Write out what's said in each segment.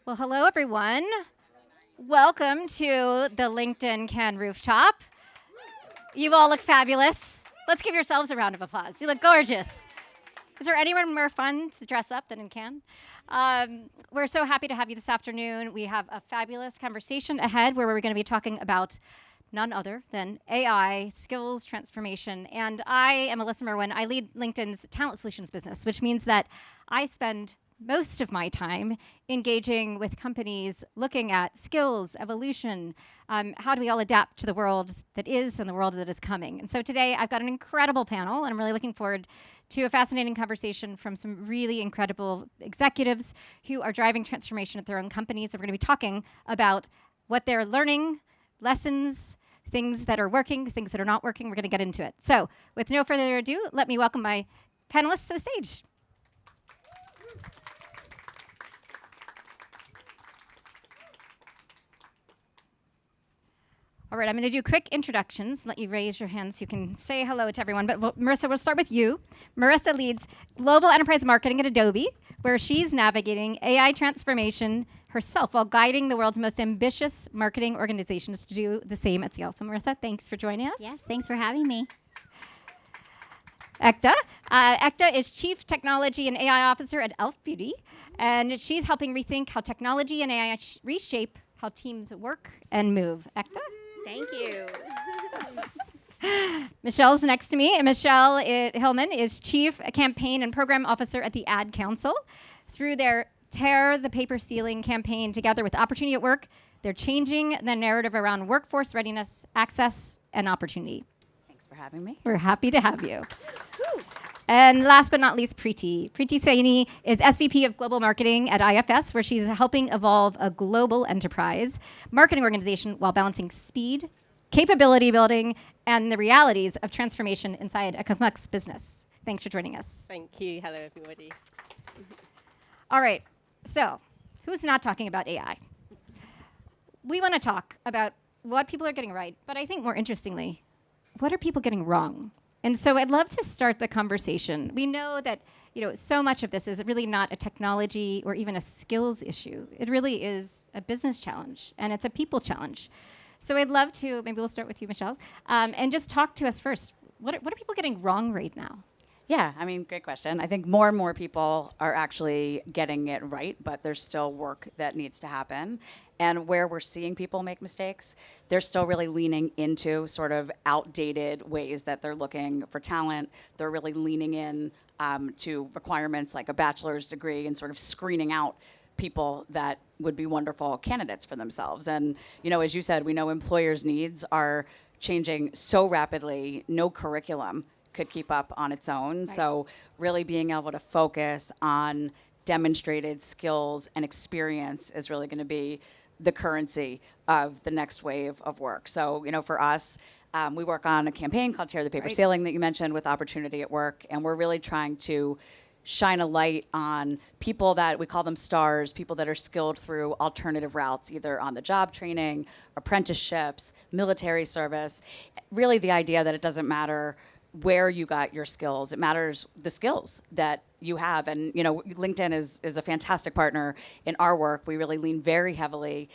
Well, hello, everyone. Welcome to the LinkedIn Cannes rooftop. You all look fabulous. Let's give yourselves a round of applause. You look gorgeous. Is there anyone more fun to dress up than in Cannes? We're so happy to have you this afternoon. We have a fabulous conversation ahead where we're going to be talking about none other than AI, skills transformation. And I am Alyssa Merwin. I lead LinkedIn's talent solutions business, which means that I spend most of my time engaging with companies, looking at skills, evolution, how do we all adapt to the world that is and the world that is coming. And so today I've got an incredible panel, and I'm really looking forward to a fascinating conversation from some really incredible executives who are driving transformation at their own companies. And we're going to be talking about what they're learning, lessons, things that are working, things that are not working. We're going to get into it. So with no further ado, let me welcome my panelists to the stage. All right, I'm going to do quick introductions. Let you raise your hands so you can say hello to everyone. But Marissa, we'll start with you. Marissa leads global enterprise marketing at Adobe, where she's navigating AI transformation herself while guiding the world's most ambitious marketing organizations to do the same at scale. So Marissa, thanks for joining us. Yes, thanks for having me. Ekta. Ekta is Chief Technology and AI Officer at e.l.f. Beauty, and she's helping rethink how technology and AI reshape how teams work and move. Ekta? Thank you. Michelle's next to me. And Michelle Hillman is Chief Campaign and Program Officer at the Ad Council. Through their Tear the Paper Ceiling campaign together with Opportunity at Work, they're changing the narrative around workforce readiness, access, and opportunity. Thanks for having me. We're happy to have you. And last but not least, Preeti. Preeti Saini is SVP of Global Marketing at IFS, where she's helping evolve a global enterprise marketing organization while balancing speed, capability building, and the realities of transformation inside a complex business. Thanks for joining us. Thank you. Hello, everybody. All right. So, who's not talking about AI? We want to talk about what people are getting right, but I think more interestingly, what are people getting wrong? And so I'd love to start the conversation. We know that, so much of this is really not a technology or even a skills issue. It really is a business challenge, and it's a people challenge. So I'd love to, maybe we'll start with you, Michelle, and just talk to us first. What are people getting wrong right now? Yeah, great question. I think more and more people are actually getting it right, but there's still work that needs to happen. And where we're seeing people make mistakes, they're still really leaning into sort of outdated ways that they're looking for talent. They're really leaning in to requirements like a bachelor's degree and sort of screening out people that would be wonderful candidates for themselves. And, as you said, we know employers' needs are changing so rapidly, no curriculum could keep up on its own. Right. So really being able to focus on demonstrated skills and experience is really going to be the currency of the next wave of work. So, for us, we work on a campaign called Tear the Paper Ceiling that you mentioned with Opportunity at Work, and we're really trying to shine a light on people that we call them stars, people that are skilled through alternative routes, either on the job training, apprenticeships, military service. Really the idea that it doesn't matter where you got your skills. It matters the skills that you have. And, LinkedIn is a fantastic partner in our work. We really lean very heavily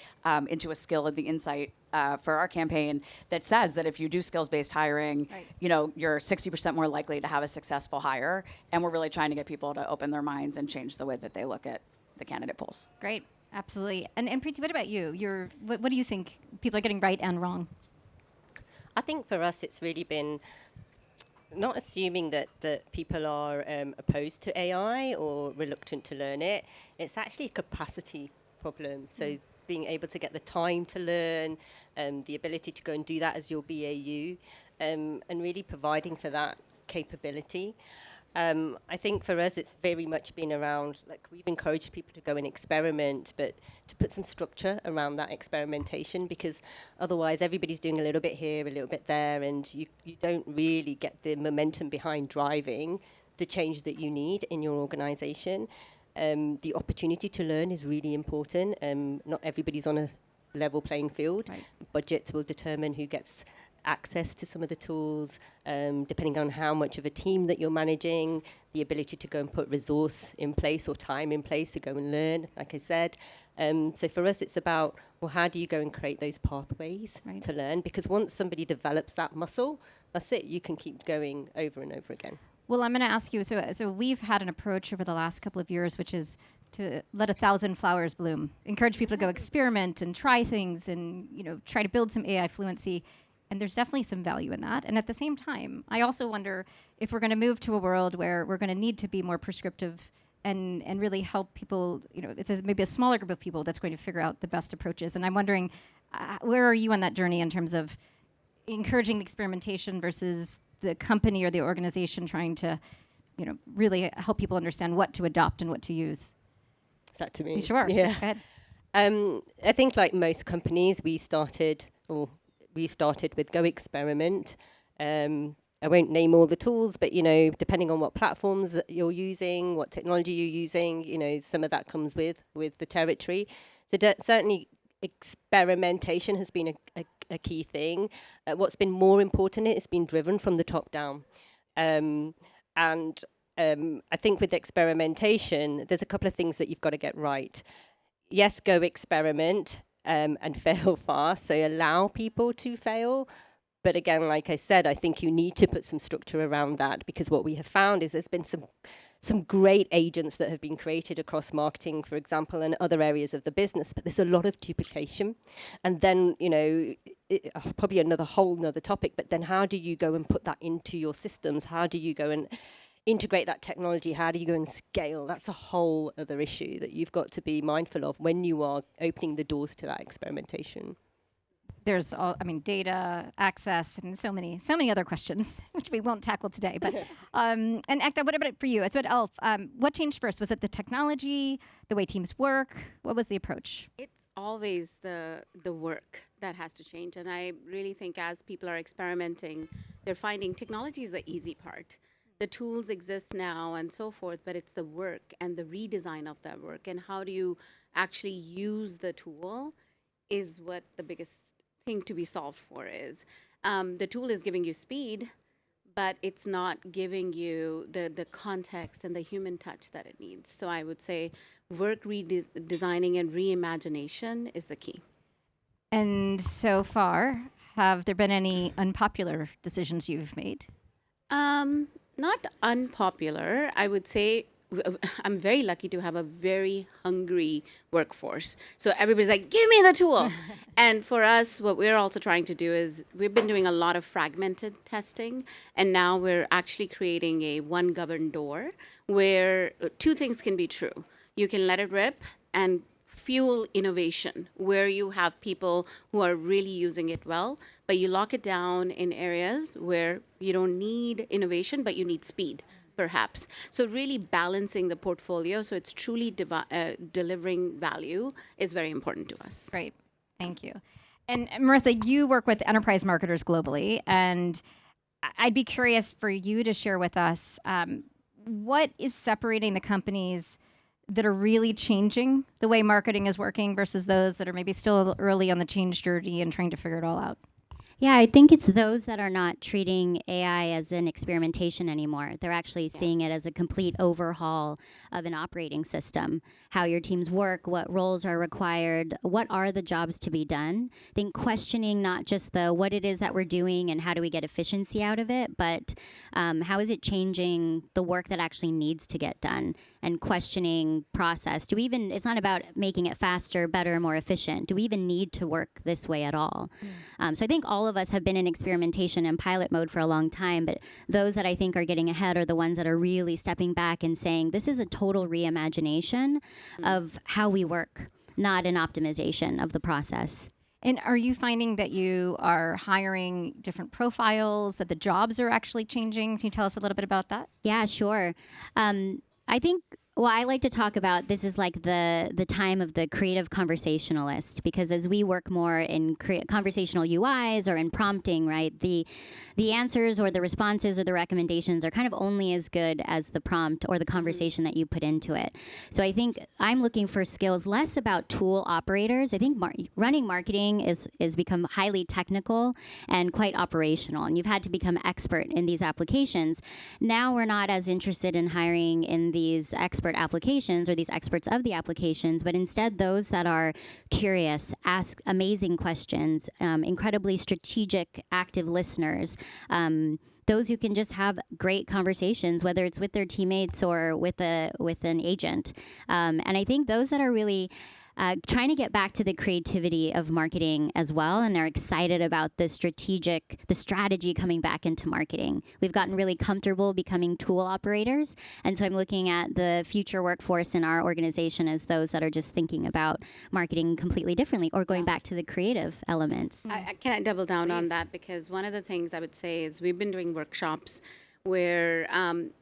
into a skill and the insight for our campaign that says that if you do skills-based hiring, you're 60% more likely to have a successful hire. And we're really trying to get people to open their minds and change the way that they look at the candidate pools. Great. Absolutely. And Preeti, what about you? What do you think people are getting right and wrong? I think for us, it's really been not assuming that people are opposed to AI or reluctant to learn it. It's actually a capacity problem. So being able to get the time to learn, the ability to go and do that as your BAU, and really providing for that capability. I think for us, it's very much been around, we've encouraged people to go and experiment, but to put some structure around that experimentation, because otherwise everybody's doing a little bit here, a little bit there, and you don't really get the momentum behind driving the change that you need in your organization. The opportunity to learn is really important. Not everybody's on a level playing field. Right. Budgets will determine who gets access to some of the tools, depending on how much of a team that you're managing, the ability to go and put resource in place or time in place to go and learn, like I said. So for us, it's about, well, how do you go and create those pathways to learn? Because once somebody develops that muscle, that's it. You can keep going over and over again. Well, I'm going to ask you. So we've had an approach over the last couple of years, which is to let 1,000 flowers bloom. Encourage people to go experiment and try things, and try to build some AI fluency. And there's definitely some value in that. And at the same time, I also wonder if we're going to move to a world where we're going to need to be more prescriptive and really help people. It's maybe a smaller group of people that's going to figure out the best approaches. And I'm wondering, where are you on that journey in terms of encouraging the experimentation versus the company or the organization trying to, really help people understand what to adopt and what to use? Is that to me? Sure. Yeah. Go ahead. I think like most companies, we started with go experiment. I won't name all the tools, but depending on what platforms that you're using, what technology you're using, some of that comes with the territory. So certainly experimentation has been a key thing. What's been more important, it's been driven from the top down. And I think with experimentation, there's a couple of things that you've got to get right. Yes, go experiment and fail fast. So allow people to fail. But again, like I said, I think you need to put some structure around that, because what we have found is there's been some great agents that have been created across marketing, for example, and other areas of the business, but there's a lot of duplication. And then, probably another whole nother topic, but then how do you go and put that into your systems? How do you go and integrate that technology? How do you go and scale? That's a whole other issue that you've got to be mindful of when you are opening the doors to that experimentation. There's data access, and so many other questions which we won't tackle today. But and Ekta, what about it for you? It's about e.l.f. What changed first? Was it the technology, the way teams work? What was the approach? It's always the work that has to change, and I really think as people are experimenting, they're finding technology is the easy part. The tools exist now and so forth, but it's the work and the redesign of that work, and how do you actually use the tool is what the biggest thing to be solved for is. The tool is giving you speed, but it's not giving you the context and the human touch that it needs. So I would say work redesigning and reimagination is the key. And so far, have there been any unpopular decisions you've made? Not unpopular. I would say I'm very lucky to have a very hungry workforce. So everybody's like, give me the tool. And for us, what we're also trying to do is we've been doing a lot of fragmented testing. And now we're actually creating a one governed door where two things can be true. You can let it rip and fuel innovation, where you have people who are really using it well, but you lock it down in areas where you don't need innovation, but you need speed, perhaps. So really balancing the portfolio so it's truly delivering value is very important to us. Great. Thank you. And Marissa, you work with enterprise marketers globally, and I'd be curious for you to share with us what is separating the companies that are really changing the way marketing is working versus those that are maybe still early on the change journey and trying to figure it all out? Yeah, I think it's those that are not treating AI as an experimentation anymore. They're actually seeing it as a complete overhaul of an operating system, how your teams work, what roles are required, what are the jobs to be done. I think questioning not just the what it is that we're doing and how do we get efficiency out of it, but how is it changing the work that actually needs to get done, and questioning process. It's not about making it faster, better, more efficient. Do we even need to work this way at all? So I think all of us have been in experimentation and pilot mode for a long time, but those that I think are getting ahead are the ones that are really stepping back and saying, this is a total reimagination of how we work, not an optimization of the process. And are you finding that you are hiring different profiles, that the jobs are actually changing? Can you tell us a little bit about that? Yeah, sure. I think Well, I like to talk about this is like the time of the creative conversationalist, because as we work more in conversational UIs or in prompting, right, the answers or the responses or the recommendations are kind of only as good as the prompt or the conversation that you put into it. So I think I'm looking for skills less about tool operators. I think running marketing is become highly technical and quite operational, and you've had to become expert in these applications. Now we're not as interested in hiring in these expert applications or these experts of the applications, but instead those that are curious, ask amazing questions, incredibly strategic, active listeners, those who can just have great conversations, whether it's with their teammates or with an agent. And I think those that are really trying to get back to the creativity of marketing as well, and are excited about the strategy coming back into marketing. We've gotten really comfortable becoming tool operators, and so I'm looking at the future workforce in our organization as those that are just thinking about marketing completely differently or going back to the creative elements. Can I double down on that? Because one of the things I would say is we've been doing workshops where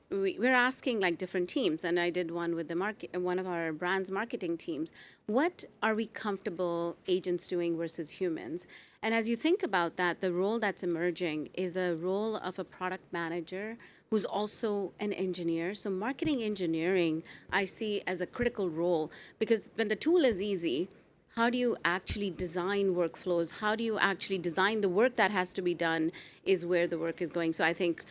we're asking like different teams, and I did one with one of our brand's marketing teams. What are we comfortable agents doing versus humans? And as you think about that, the role that's emerging is a role of a product manager who's also an engineer. So marketing engineering, I see as a critical role, because when the tool is easy, how do you actually design workflows? How do you actually design the work that has to be done is where the work is going. So I think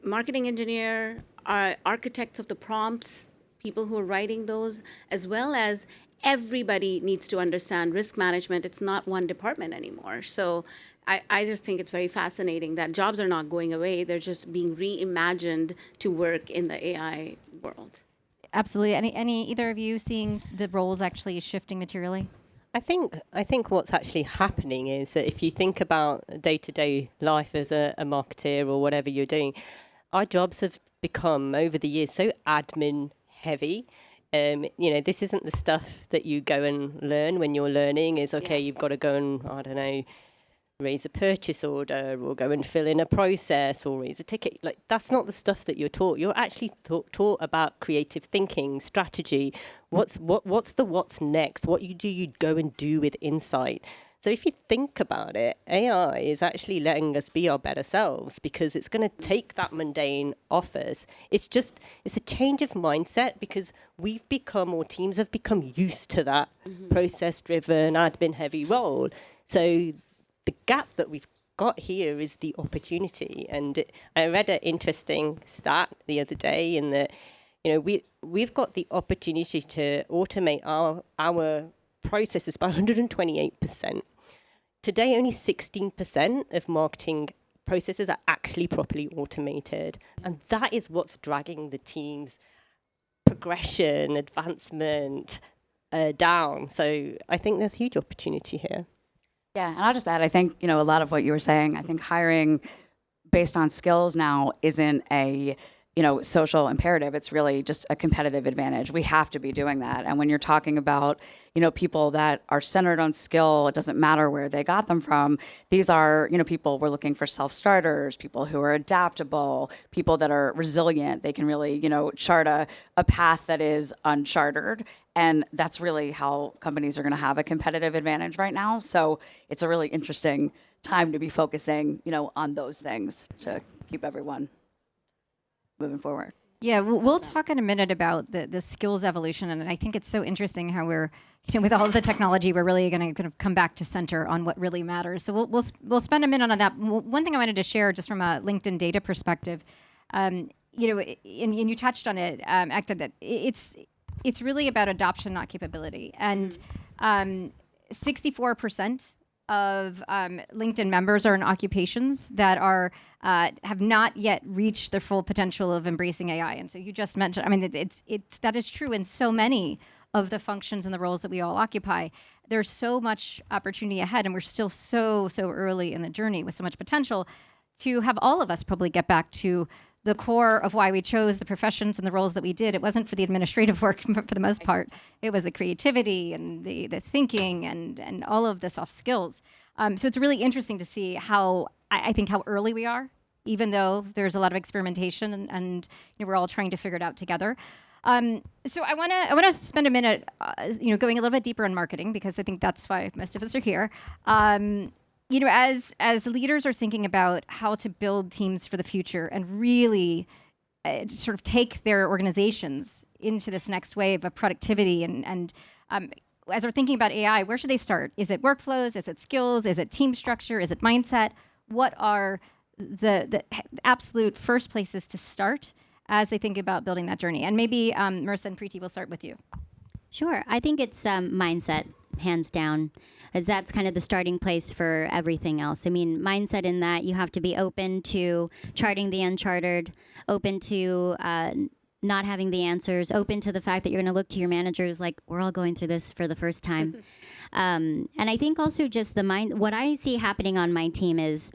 marketing engineer, architects of the prompts, people who are writing those, as well as everybody needs to understand risk management. It's not one department anymore. So I just think it's very fascinating that jobs are not going away. They're just being reimagined to work in the AI world. Absolutely. Any either of you seeing the roles actually shifting materially? I think what's actually happening is that if you think about day-to-day life as a marketeer or whatever you're doing, our jobs have become over the years so admin heavy. This isn't the stuff that you go and learn when you're learning. Is okay, you've got to go and, I don't know, raise a purchase order or go and fill in a process or raise a ticket. Like, that's not the stuff that you're taught. You're actually taught about creative thinking, strategy. What's next? What you go and do with insight. So if you think about it, AI is actually letting us be our better selves, because it's going to take that mundane off us. It's a change of mindset, because we've become, or teams have become, used to that process-driven, admin-heavy role. So the gap that we've got here is the opportunity. And I read an interesting stat the other day in that, we've got the opportunity to automate our processes by 128%. Today, only 16% of marketing processes are actually properly automated. And that is what's dragging the team's progression, advancement down. So I think there's huge opportunity here. Yeah, and I'll just add, I think, a lot of what you were saying, I think hiring based on skills now isn't a, social imperative. It's really just a competitive advantage. We have to be doing that. And when you're talking about, people that are centered on skill, it doesn't matter where they got them from. These are, people we're looking for self-starters, people who are adaptable, people that are resilient. They can really, chart a path that is uncharted. And that's really how companies are going to have a competitive advantage right now. So it's a really interesting time to be focusing, on those things to keep everyone moving forward. Yeah, we'll talk in a minute about the skills evolution, and I think it's so interesting how we're, with all of the technology, we're really going to kind of come back to center on what really matters. So we'll spend a minute on that. One thing I wanted to share, just from a LinkedIn data perspective, and you touched on it, Ekta, that it's really about adoption, not capability, and 64% of LinkedIn members are in occupations that have not yet reached their full potential of embracing AI. And so you just mentioned, that is true in so many of the functions and the roles that we all occupy. There's so much opportunity ahead, and we're still so early in the journey with so much potential to have all of us probably get back to the core of why we chose the professions and the roles that we did. It wasn't for the administrative work, but for the most part, it was the creativity and the thinking and all of the soft skills. So it's really interesting to see how, I think, how early we are even though there's a lot of experimentation and we're all trying to figure it out together. So I want to spend a minute, going a little bit deeper on marketing, because I think that's why most of us are here. As leaders are thinking about how to build teams for the future and really sort of take their organizations into this next wave of productivity, and as they're thinking about AI, where should they start? Is it workflows? Is it skills? Is it team structure? Is it mindset? What are the absolute first places to start as they think about building that journey? And maybe Marissa and Preeti, we'll start with you. Sure. I think it's mindset, hands down, as that's kind of the starting place for everything else. I mean, mindset in that you have to be open to charting the uncharted, open to not having the answers, open to the fact that you're going to look to your managers like, we're all going through this for the first time. And I think also just what I see happening on my team is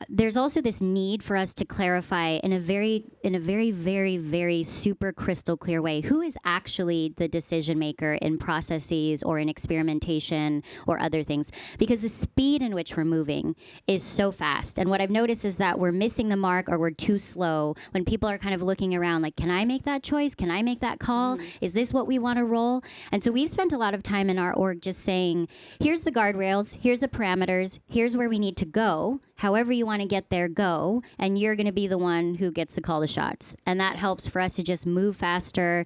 there's also this need for us to clarify in a very, very, very super crystal clear way who is actually the decision maker in processes or in experimentation or other things, because the speed in which we're moving is so fast. And what I've noticed is that we're missing the mark, or we're too slow when people are kind of looking around like, can I make that choice? Can I make that call? Is this what we want to roll? And so we've spent a lot of time in our org just saying, here's the guardrails, here's the parameters, here's where we need to go. However you want to get there, go, and you're going to be the one who gets to call the shots. And that helps for us to just move faster.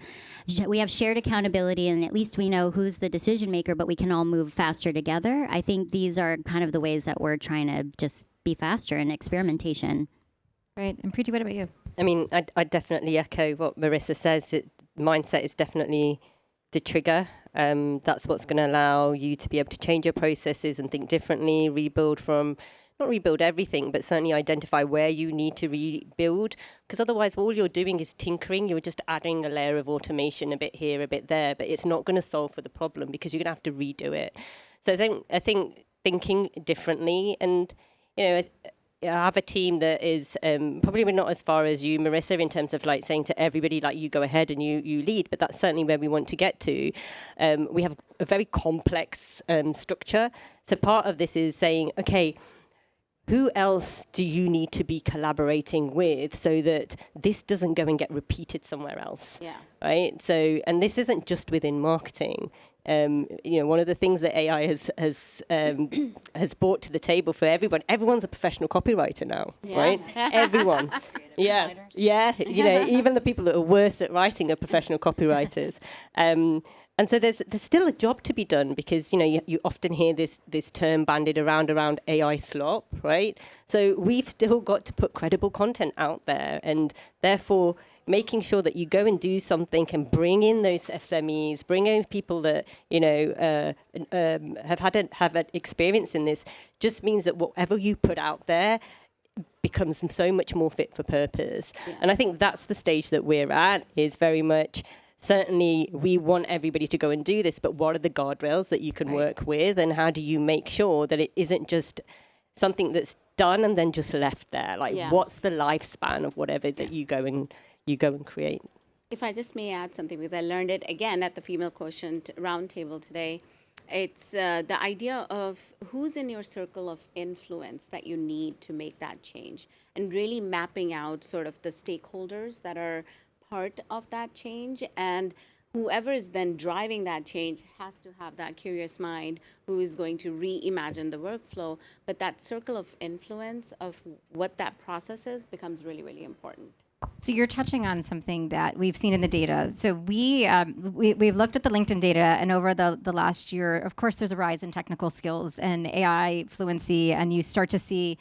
We have shared accountability, and at least we know who's the decision maker, but we can all move faster together. I think these are kind of the ways that we're trying to just be faster in experimentation. Right. And Preeti, what about you? I mean, I definitely echo what Marissa says. Mindset is definitely the trigger. That's what's going to allow you to be able to change your processes and think differently, not rebuild everything, but certainly identify where you need to rebuild. Because otherwise, all you're doing is tinkering. You're just adding a layer of automation, a bit here, a bit there, but it's not going to solve for the problem because you're going to have to redo it. So I think thinking differently, and I have a team that is probably not as far as you, Marissa, in terms of like saying to everybody, like, you go ahead and you lead, but that's certainly where we want to get to. We have a very complex structure. So part of this is saying, okay, who else do you need to be collaborating with so that this doesn't go and get repeated somewhere else? Yeah. Right. So, and this isn't just within marketing. One of the things that AI has brought to the table for everyone. Everyone's a professional copywriter now, right? Everyone. Yeah. Even the people that are worse at writing are professional copywriters. And so there's still a job to be done, because you often hear this term bandied around AI slop, right? So we've still got to put credible content out there, and therefore making sure that you go and do something and bring in those SMEs, bring in people that have had experience in this, just means that whatever you put out there becomes so much more fit for purpose. Yeah. And I think that's the stage that we're at, is very much. Certainly, we want everybody to go and do this, but what are the guardrails that you can work with, and how do you make sure that it isn't just something that's done and then just left there? Like, what's the lifespan of whatever that you go and create? If I just may add something, because I learned it again at the Female Quotient Roundtable today. It's the idea of who's in your circle of influence that you need to make that change, and really mapping out sort of the stakeholders that are part of that change, and whoever is then driving that change has to have that curious mind who is going to reimagine the workflow. But that circle of influence of what that process is becomes really, really important. So you're touching on something that we've seen in the data. So we've looked at the LinkedIn data, and over the last year, of course, there's a rise in technical skills and AI fluency, and you start to see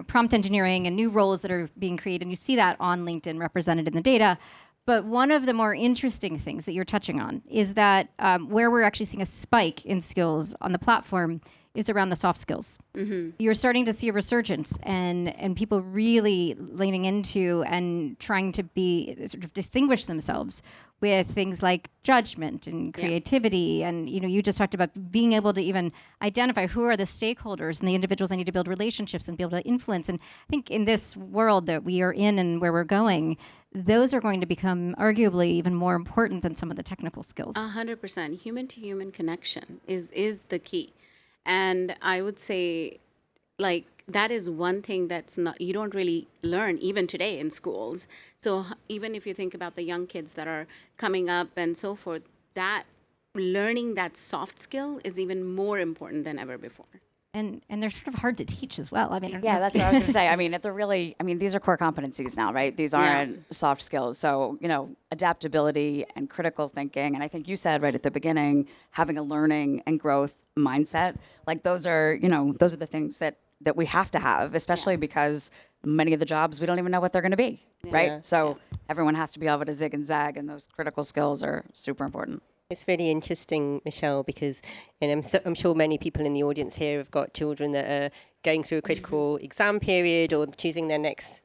prompt engineering and new roles that are being created. And you see that on LinkedIn represented in the data. But one of the more interesting things that you're touching on is that where we're actually seeing a spike in skills on the platform is around the soft skills. Mm-hmm. You're starting to see a resurgence, and people really leaning into and trying to sort of distinguish themselves with things like judgment and creativity. And you just talked about being able to even identify who are the stakeholders and the individuals I need to build relationships and be able to influence. And I think in this world that we are in and where we're going, those are going to become arguably even more important than some of the technical skills. 100%. Human-to-human connection is the key. And I would say, like, that is one thing that's not, you don't really learn even today in schools. So even if you think about the young kids that are coming up and so forth, that learning that soft skill is even more important than ever before. And they're sort of hard to teach as well. I mean, Yeah, that's what I was going to say. I mean, these are core competencies now, right? These aren't soft skills. So, adaptability and critical thinking. And I think you said right at the beginning, having a learning and growth mindset, like those are the things that we have to have, especially because many of the jobs, we don't even know what they're going to be, right? Yeah. So everyone has to be able to zig and zag, and those critical skills are super important. It's really interesting, Michelle, because I'm sure many people in the audience here have got children that are going through a critical exam period or choosing their next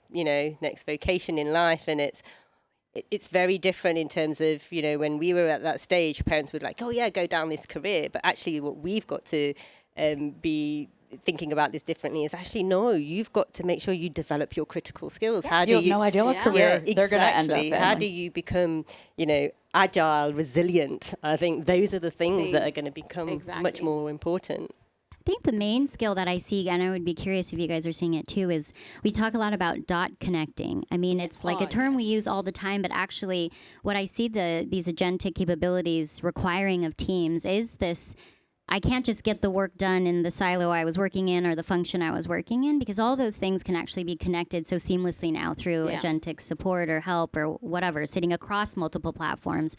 vocation in life, and it's very different in terms of when we were at that stage, parents would like, oh yeah, go down this career, but actually what we've got to be thinking about this differently is actually no, you've got to make sure you develop your critical skills. How do you have no idea what career they're going to end up in? How do you become agile, resilient? I think those are the things that are going to become much more important. I think the main skill that I see, and I would be curious if you guys are seeing it too, is we talk a lot about dot connecting. I mean, it's like a term we use all the time, but actually what I see these agentic capabilities requiring of teams is this. I can't just get the work done in the silo I was working in or the function I was working in, because all those things can actually be connected so seamlessly now through agentic support or help or whatever, sitting across multiple platforms.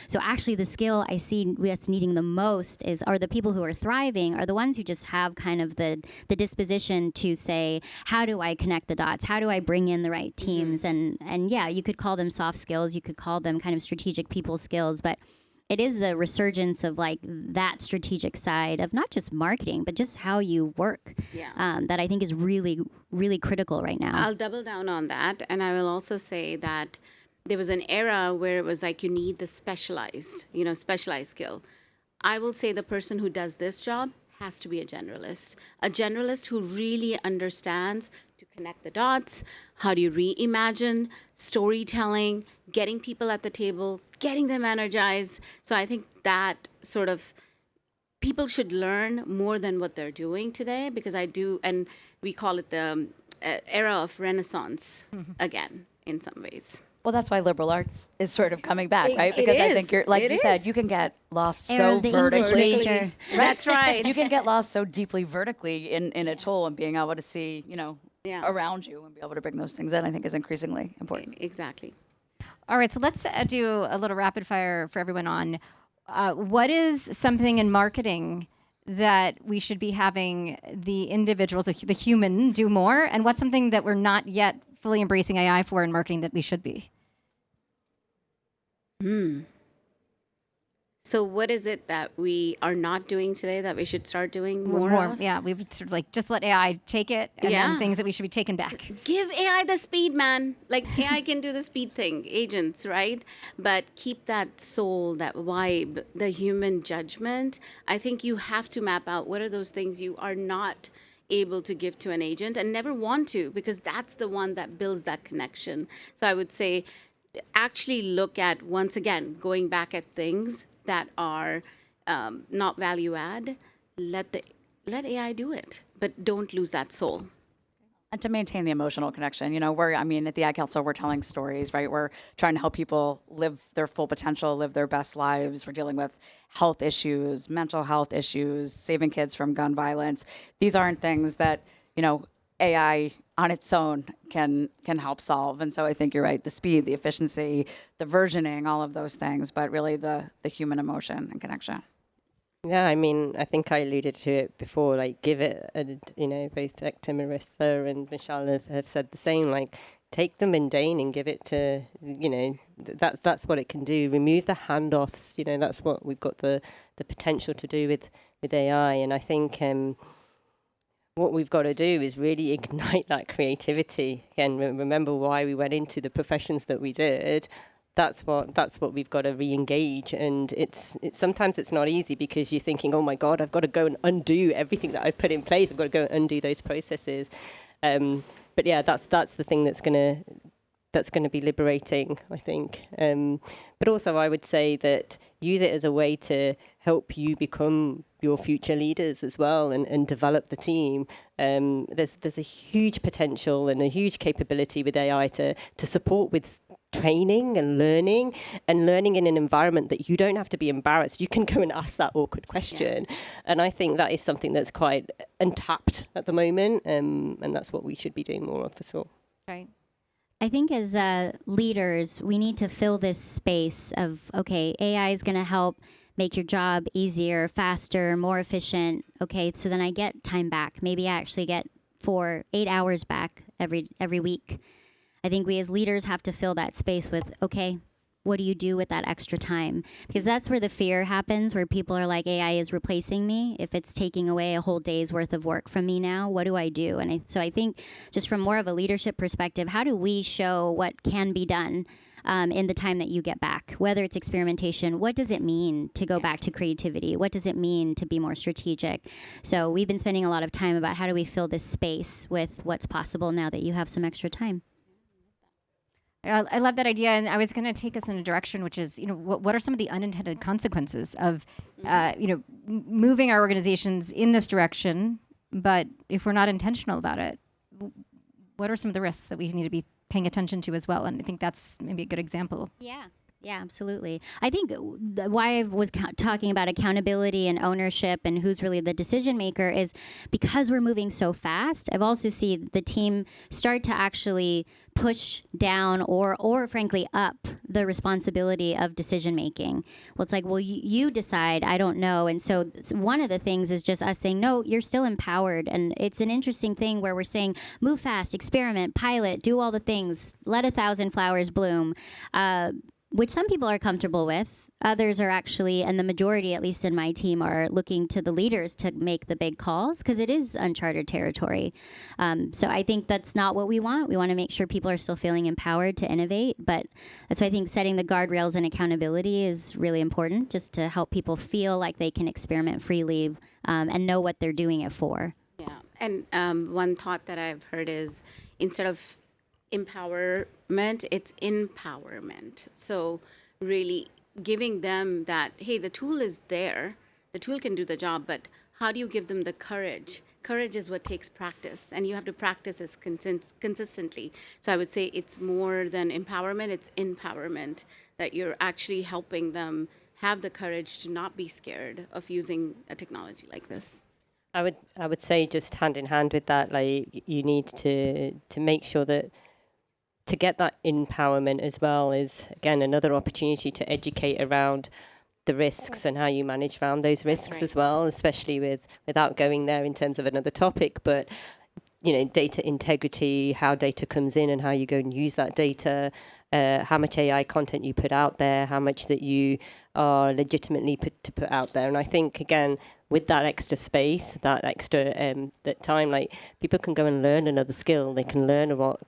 So actually the skill I see us needing the most are the people who are thriving are the ones who just have kind of the disposition to say, how do I connect the dots? How do I bring in the right teams? And yeah, you could call them soft skills. You could call them kind of strategic people skills, but it is the resurgence of like that strategic side of not just marketing, but just how you work that I think is really, really critical right now. I'll double down on that. And I will also say that there was an era where it was like you need the specialized skill. I will say the person who does this job has to be a generalist who really understands to connect the dots. How do you reimagine storytelling, getting people at the table, getting them energized? So I think that sort of people should learn more than what they're doing today, because and we call it the era of Renaissance again in some ways. Well, that's why liberal arts is sort of coming back, right? Because I think you said, you can get lost so vertically. Right? That's right. You can get lost so deeply vertically in a tool, and being able to see, around you and be able to bring those things in, I think is increasingly important. Exactly. All right, so let's do a little rapid fire for everyone on what is something in marketing that we should be having the individuals, the human, do more, and what's something that we're not yet fully embracing AI for in marketing that we should be? So what is it that we are not doing today that we should start doing more of? Yeah, we've sort of like just let AI take it, and then things that we should be taken back. Give AI the speed, man. Like AI can do the speed thing, agents, right? But keep that soul, that vibe, the human judgment. I think you have to map out what are those things you are not able to give to an agent and never want to, because that's the one that builds that connection. So I would say actually look at, once again, going back at things that are not value add. Let AI do it, but don't lose that soul. And to maintain the emotional connection, at the Ad Council, we're telling stories, right? We're trying to help people live their full potential, live their best lives. We're dealing with health issues, mental health issues, saving kids from gun violence. These aren't things that, AI on its own can help solve. And so I think you're right, the speed, the efficiency, the versioning, all of those things, but really the human emotion and connection. Yeah, I think I alluded to it before, like give it, both Hector, Marissa and Michelle have said the same, like take the mundane and give it to, that's what it can do. Remove the handoffs, that's what we've got the potential to do with AI. And I think what we've got to do is really ignite that creativity. Again, remember why we went into the professions that we did. That's what we've got to re-engage, and it's sometimes it's not easy because you're thinking, oh my God, I've got to go and undo everything that I've put in place. I've got to go and undo those processes. But yeah, that's the thing that's going to that's going to be liberating, I think. But also, I would say that use it as a way to help you become your future leaders as well, and develop the team. There's a huge potential and a huge capability with AI to support with training and learning in an environment that you don't have to be embarrassed. You can go and ask that awkward question. And I think that is something that's quite untapped at the moment. And that's what we should be doing more of for sure. Right. I think as leaders, we need to fill this space of, okay, AI is going to help make your job easier, faster, more efficient. Okay, so then I get time back. Maybe I actually get 8 hours back every week. I think we as leaders have to fill that space with, okay, what do you do with that extra time? Because that's where the fear happens, where people are like, AI is replacing me. If it's taking away a whole day's worth of work from me now, what do I do? And so I think just from more of a leadership perspective, how do we show what can be done in the time that you get back? Whether it's experimentation, what does it mean to go back to creativity? What does it mean to be more strategic? So we've been spending a lot of time about how do we fill this space with what's possible now that you have some extra time. I love that idea, and I was going to take us in a direction, which is, what are some of the unintended consequences of, moving our organizations in this direction? But if we're not intentional about it, what are some of the risks that we need to be paying attention to as well? And I think that's maybe a good example. Yeah, absolutely. I think why I was talking about accountability and ownership and who's really the decision maker is because we're moving so fast. I've also seen the team start to actually push down or frankly up the responsibility of decision making. Well, it's like, well, you decide, I don't know. And so one of the things is just us saying, no, you're still empowered. And it's an interesting thing where we're saying, move fast, experiment, pilot, do all the things, let 1,000 flowers bloom. Which some people are comfortable with. Others are actually, and the majority, at least in my team, are looking to the leaders to make the big calls because it is uncharted territory. So I think that's not what we want. We want to make sure people are still feeling empowered to innovate. But that's why I think setting the guardrails and accountability is really important, just to help people feel like they can experiment freely and know what they're doing it for. Yeah, and one thought that I've heard is instead of empowerment, it's empowerment. So really giving them that, hey, the tool is there, the tool can do the job, but how do you give them the courage? Courage is what takes practice, and you have to practice it consistently. So I would say it's more than empowerment, it's empowerment, that you're actually helping them have the courage to not be scared of using a technology like this. I would say just hand in hand with that, like you need to make sure that to get that empowerment as well is, again, another opportunity to educate around the risks and how you manage around those risks as well, especially without going there in terms of another topic, but data integrity, how data comes in and how you go and use that data, how much AI content you put out there, how much that you are legitimately put out there. And I think, again, with that extra space, that extra that time, like people can go and learn another skill. They can learn what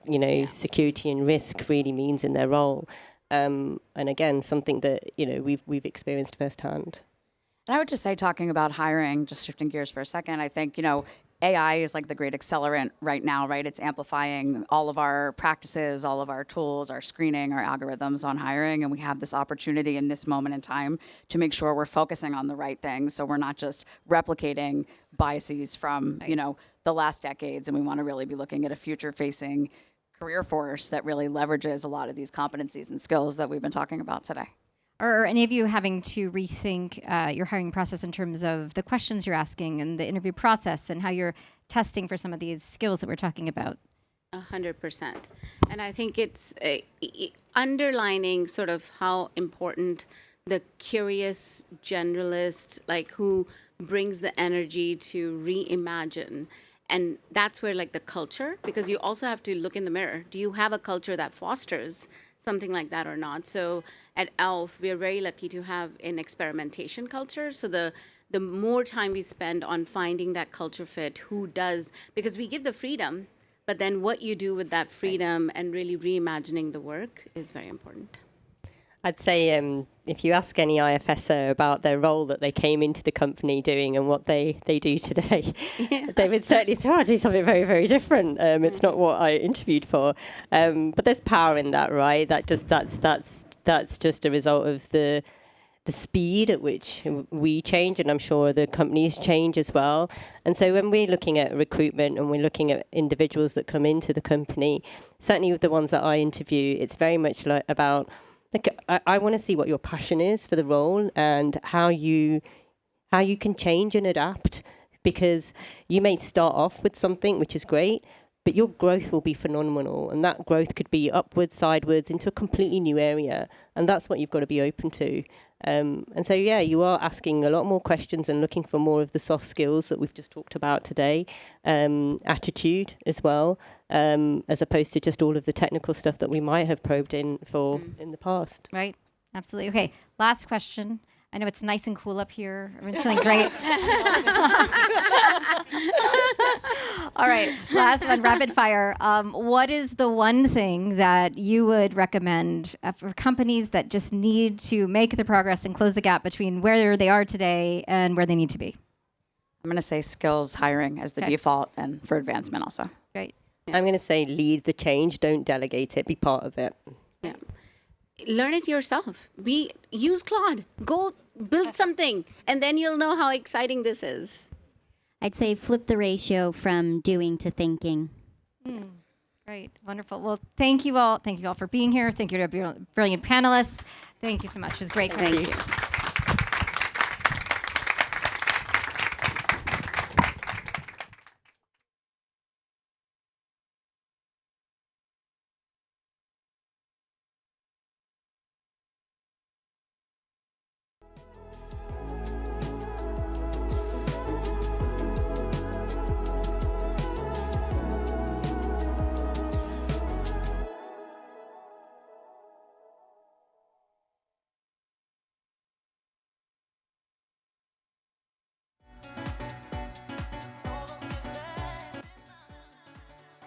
security and risk really means in their role. And again, something that we've experienced firsthand. And I would just say, talking about hiring, just shifting gears for a second, I think AI is like the great accelerant right now, right? It's amplifying all of our practices, all of our tools, our screening, our algorithms on hiring. And we have this opportunity in this moment in time to make sure we're focusing on the right things. So we're not just replicating biases from, the last decades. And we want to really be looking at a future-facing career force that really leverages a lot of these competencies and skills that we've been talking about today. Are any of you having to rethink your hiring process in terms of the questions you're asking and the interview process and how you're testing for some of these skills that we're talking about? 100%. And I think it's underlining sort of how important the curious generalist, like who brings the energy to reimagine. And that's where like the culture, because you also have to look in the mirror. Do you have a culture that fosters something like that or not? So at e.l.f., we are very lucky to have an experimentation culture. So the more time we spend on finding that culture fit, who does, because we give the freedom, but then what you do with that freedom and really reimagining the work is very important. I'd say if you ask any IFSO about their role that they came into the company doing and what they do today, they would certainly say, oh, I do something very, very different. It's not what I interviewed for. But there's power in that, right? That's just a result of the speed at which we change, and I'm sure the companies change as well. And so when we're looking at recruitment and we're looking at individuals that come into the company, certainly with the ones that I interview, it's very much like about, like, I want to see what your passion is for the role and how you can change and adapt, because you may start off with something which is great, but your growth will be phenomenal, and that growth could be upwards, sideways, into a completely new area, and that's what you've got to be open to. And so, yeah, you are asking a lot more questions and looking for more of the soft skills that we've just talked about today, attitude as well, as opposed to just all of the technical stuff that we might have probed in for in the past. Right. Absolutely. Okay. Last question. I know it's nice and cool up here. Everyone's feeling great. All right. Last one, rapid fire. What is the one thing that you would recommend for companies that just need to make the progress and close the gap between where they are today and where they need to be? I'm going to say skills hiring as the default, and for advancement also. Great. I'm going to say lead the change, don't delegate it, be part of it. Yeah. Learn it yourself. Use Claude. Go build something, and then you'll know how exciting this is. I'd say flip the ratio from doing to thinking. Great. Wonderful. Well, thank you all. Thank you all for being here. Thank you to our brilliant panelists. Thank you so much. It was great. Thank you.